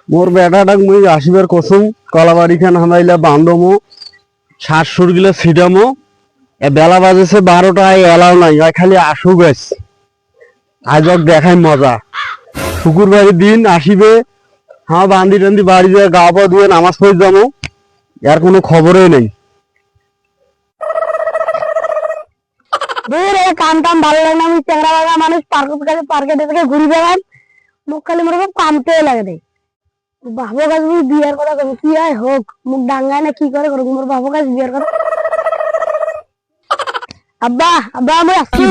মোর বেটাটাক মুই আসিবার কসুম কলাবাড়ি খান হামাইলা বান্ধমো শ্বাস সুর গিলা ছিটামো এ বেলা বাজেছে 12টা এলাও নাই খালি আসু গেছ আজক দেখাই মজা শুক্রবারের দিন আসিবে হ্যাঁ বান্দি টান্দি বাড়ি যায় গা পা ধুয়ে নামাজ পড়ে যাবো এর কোনো খবরই নেই। কাম টাম ভালো লাগে না, আমি চেংড়া লাগা মানুষ পার্কে থেকে ঘুরি বেড়ান, মুখ খালি মোর কামতে লাগে রে। বাবু কাজ বিয়ার কথা কবি কি হয় হোক, মুখ ডাঙ্গায় না কি করে করুক, মোর বাবু কাজ বিয়ার কথা। আব্বা আব্বা আমি আসছি।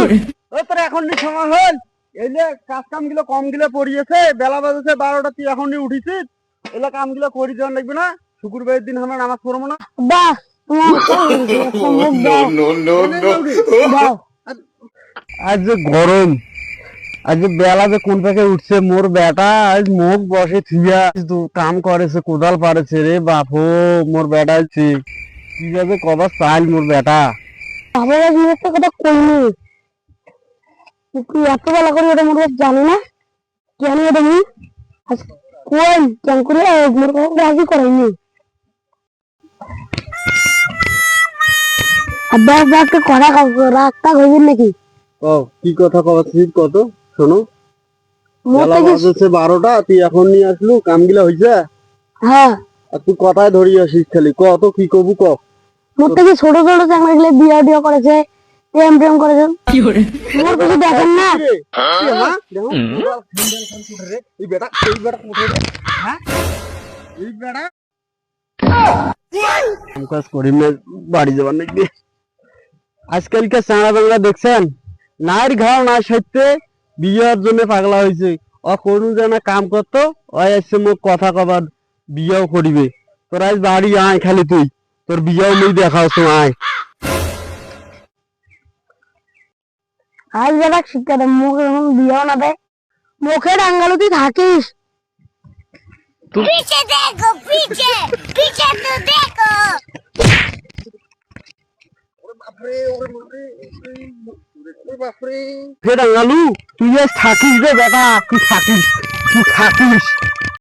ও তোর এখন সময় হল, এই যে কাজ কাম গুলো কম গুলো পড়িয়েছে, বেলা বাজেছে 12টা, তুই এখন উঠিছিস, এগুলা কাম গুলো করি যাওয়ার লাগবে না। শুক্রবারের দিন আমরা নামাজ পড়বো না। আব্বা আজ যে গরম, আজ যে বেলা যে কোন পাকে উঠছে, মোর বেটা আজ মুখ বসে থিয়া কাম করেছে, কোদাল পারেছে রে বাপু। মোর বেটা কি যাবে কবার চাইল মোর বেটা। বাবু কাজ একটা কথা কইনি, তুই এত বেলা করি ওটা মোর জানি না কেন এটা মুই আজ কোন কেন করে মোর রাজি করাইনি। আব্বা আব্বা একটা কথা রাগটা হইবেন নাকি? ও কি কথা কবাছিস কত শোনো। বেলা বাজেছে 12টা, তুই এখন নিয়ে আসলু, কাম গিলা হইছে। হ্যাঁ আর তুই কথায় ধরিয়ে আসিস খালি, কত কি কবু ক। মোর থেকে ছোট ছোট চাংড়া গুলো বিয়া টিয়া করেছে, প্রেম প্রেম করেছে, মোর কিছু দেখেন না। বাড়ি যাবার নাকি আজকালকার চাঁড়া বাংলা দেখছেন, নাইর ঘাও না সত্যি বিয়ার জন্য পাগলা হয়েছে। ও কোনো জানা কাম করতো, ওই আসছে মোক কথা কবার বিয়াও করিবে। তোর আজ বাড়ি আয় খালি, তুই তোর বিয়াও মুই দেখাওছ আয়। আজ বেটা শিক্ষা দেয়, মুখে বিয়াও না দেয়, মুখে ডাঙ্গালো তুই থাকিস। पीछे देखो पीछे पीछे तो देखो ফের ডাঙ্গালু তুই আজ থাকিস রে বেটা, তুই থাকিস।